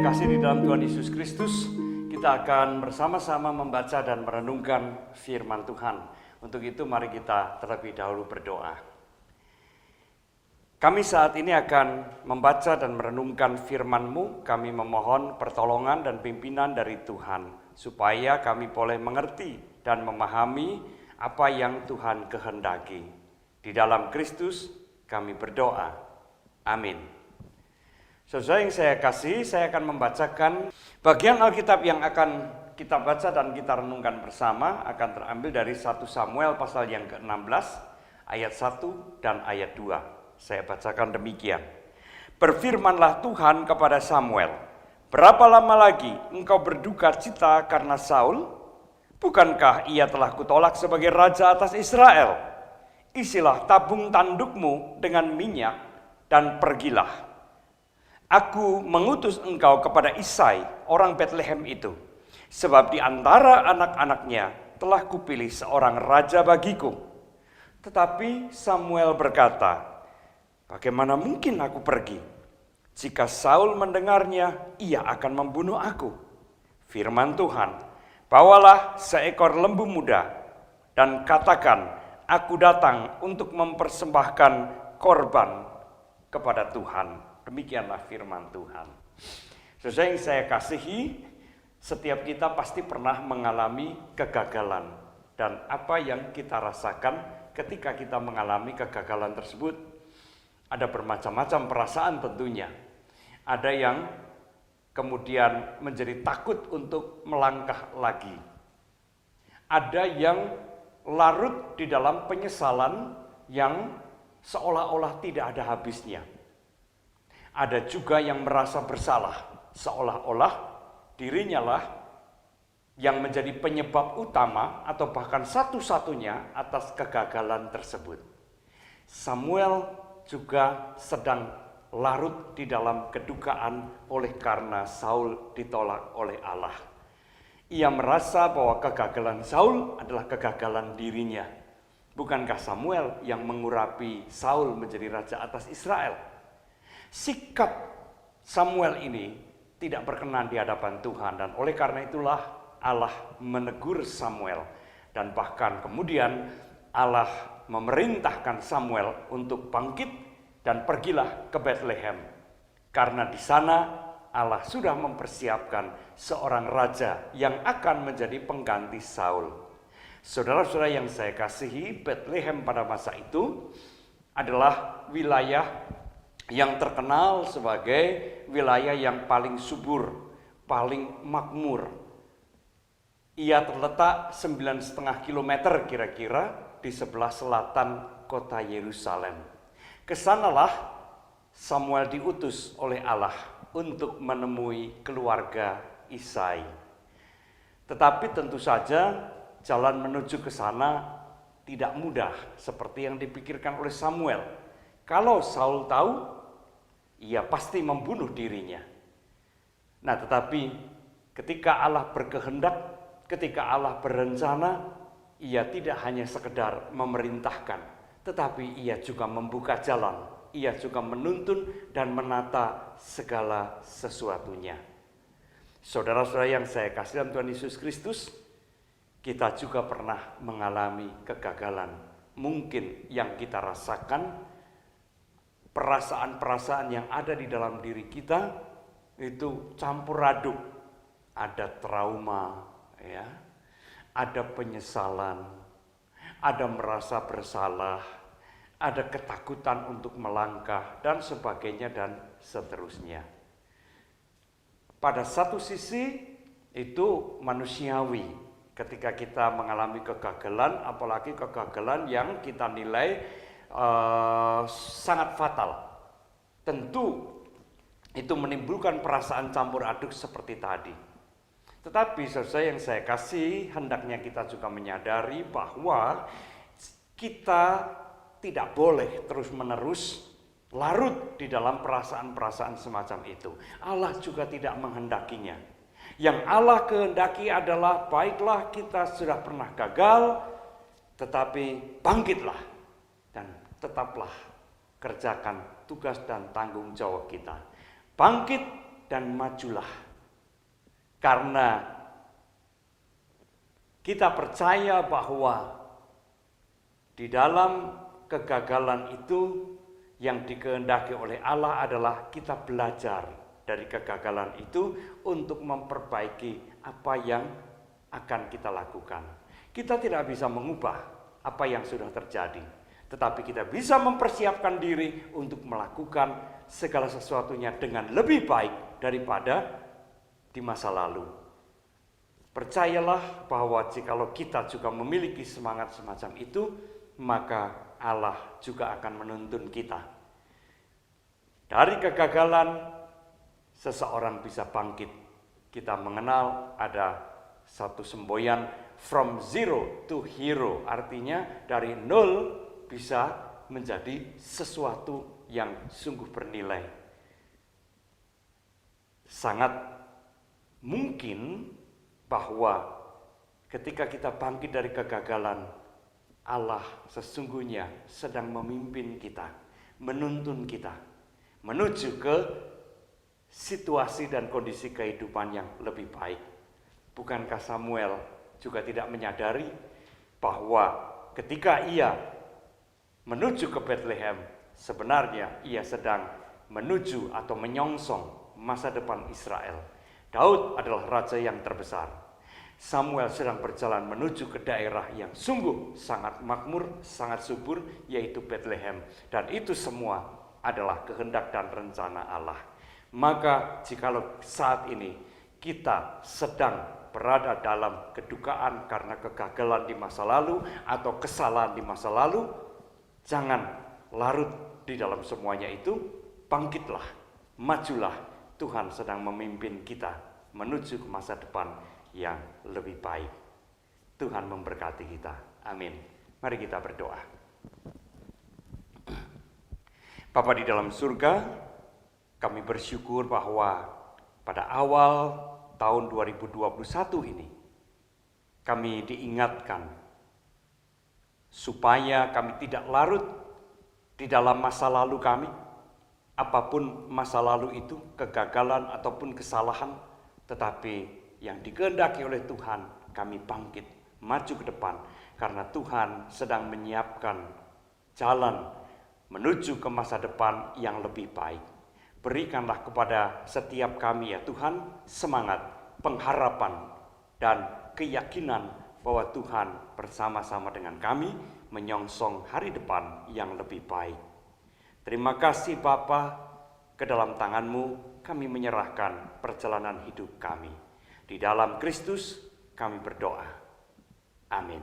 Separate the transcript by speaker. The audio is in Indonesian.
Speaker 1: kasih di dalam Tuhan Yesus Kristus, kita akan bersama-sama membaca dan merenungkan firman Tuhan. Untuk itu mari kita terlebih dahulu berdoa. Kami saat ini akan membaca dan merenungkan firman-Mu. Kami memohon pertolongan dan pimpinan dari Tuhan, supaya kami boleh mengerti dan memahami apa yang Tuhan kehendaki. Di dalam Kristus kami berdoa. Amin. Saudara yang saya kasih, saya akan membacakan bagian Alkitab yang akan kita baca dan kita renungkan bersama akan terambil dari 1 Samuel pasal yang ke-16 ayat 1 dan ayat 2. Saya bacakan demikian. Berfirmanlah Tuhan kepada Samuel, berapa lama lagi engkau berduka cita karena Saul? Bukankah ia telah kutolak sebagai raja atas Israel? Isilah tabung tandukmu dengan minyak dan pergilah. Aku mengutus engkau kepada Isai, orang Betlehem itu, sebab di antara anak-anaknya telah kupilih seorang raja bagiku. Tetapi Samuel berkata, bagaimana mungkin aku pergi? Jika Saul mendengarnya, ia akan membunuh aku. Firman Tuhan, bawalah seekor lembu muda dan katakan, aku datang untuk mempersembahkan korban kepada Tuhan. Demikianlah firman Tuhan. Saudara yang saya kasihi, setiap kita pasti pernah mengalami kegagalan. Dan apa yang kita rasakan ketika kita mengalami kegagalan tersebut, ada bermacam-macam perasaan tentunya. Ada yang kemudian menjadi takut untuk melangkah lagi. Ada yang larut di dalam penyesalan yang seolah-olah tidak ada habisnya. Ada juga yang merasa bersalah, seolah-olah dirinya lah yang menjadi penyebab utama atau bahkan satu-satunya atas kegagalan tersebut. Samuel juga sedang larut di dalam kedukaan oleh karena Saul ditolak oleh Allah. Ia merasa bahwa kegagalan Saul adalah kegagalan dirinya. Bukankah Samuel yang mengurapi Saul menjadi raja atas Israel? Sikap Samuel ini tidak berkenan di hadapan Tuhan, dan oleh karena itulah Allah menegur Samuel, dan bahkan kemudian Allah memerintahkan Samuel untuk bangkit dan pergilah ke Betlehem, karena di sana Allah sudah mempersiapkan seorang raja yang akan menjadi pengganti Saul. Saudara-saudara yang saya kasihi, Betlehem pada masa itu adalah wilayah yang terkenal sebagai wilayah yang paling subur, paling makmur. Ia terletak 9,5 kilometer kira-kira di sebelah selatan kota Yerusalem. Kesanalah Samuel diutus oleh Allah untuk menemui keluarga Isai. Tetapi tentu saja jalan menuju ke sana tidak mudah seperti yang dipikirkan oleh Samuel. Kalau Saul tahu, ia pasti membunuh dirinya. Nah, tetapi ketika Allah berkehendak, ketika Allah berencana, ia tidak hanya sekedar memerintahkan, tetapi ia juga membuka jalan, ia juga menuntun dan menata segala sesuatunya. Saudara-saudara yang saya kasih dalam Tuhan Yesus Kristus, kita juga pernah mengalami kegagalan. Mungkin yang kita rasakan, perasaan-perasaan yang ada di dalam diri kita itu campur aduk. Ada trauma, ya, ada penyesalan, ada merasa bersalah, ada ketakutan untuk melangkah, dan sebagainya dan seterusnya. Pada satu sisi itu manusiawi ketika kita mengalami kegagalan, apalagi kegagalan yang kita nilai sangat fatal. Tentu itu menimbulkan perasaan campur aduk seperti tadi. Tetapi saudara yang saya kasih, hendaknya kita juga menyadari bahwa kita tidak boleh terus-menerus larut di dalam perasaan-perasaan semacam itu. Allah juga tidak menghendakinya. Yang Allah kehendaki adalah, baiklah kita sudah pernah gagal, tetapi bangkitlah dan tetaplah kerjakan tugas dan tanggung jawab kita. Bangkit dan majulah. Karena kita percaya bahwa di dalam kegagalan itu yang dikehendaki oleh Allah adalah kita belajar dari kegagalan itu untuk memperbaiki apa yang akan kita lakukan. Kita tidak bisa mengubah apa yang sudah terjadi, tetapi kita bisa mempersiapkan diri untuk melakukan segala sesuatunya dengan lebih baik daripada di masa lalu. Percayalah bahwa jikalau kita juga memiliki semangat semacam itu, maka Allah juga akan menuntun kita. Dari kegagalan, seseorang bisa bangkit. Kita mengenal ada satu semboyan from zero to hero, artinya dari nol bisa menjadi sesuatu yang sungguh bernilai. Sangat mungkin bahwa ketika kita bangkit dari kegagalan, Allah sesungguhnya sedang memimpin kita, menuntun kita, menuju ke situasi dan kondisi kehidupan yang lebih baik. Bukankah Samuel juga tidak menyadari bahwa ketika ia menuju ke Bethlehem, sebenarnya ia sedang menuju atau menyongsong masa depan Israel. Daud adalah raja yang terbesar. Samuel sedang berjalan menuju ke daerah yang sungguh sangat makmur, sangat subur, yaitu Bethlehem. Dan itu semua adalah kehendak dan rencana Allah. Maka jikalau saat ini kita sedang berada dalam kedukaan karena kegagalan di masa lalu atau kesalahan di masa lalu, jangan larut di dalam semuanya itu, bangkitlah, majulah. Tuhan sedang memimpin kita menuju ke masa depan yang lebih baik. Tuhan memberkati kita. Amin. Mari kita berdoa. Bapa di dalam surga, kami bersyukur bahwa pada awal tahun 2021 ini kami diingatkan supaya kami tidak larut di dalam masa lalu kami. Apapun masa lalu itu, kegagalan ataupun kesalahan, tetapi yang dikehendaki oleh Tuhan, kami bangkit, maju ke depan, karena Tuhan sedang menyiapkan jalan menuju ke masa depan yang lebih baik. Berikanlah kepada setiap kami ya Tuhan, semangat, pengharapan, dan keyakinan bahwa Tuhan bersama-sama dengan kami menyongsong hari depan yang lebih baik. Terima kasih Bapa, ke dalam tangan-Mu kami menyerahkan perjalanan hidup kami. Di dalam Kristus kami berdoa. Amin.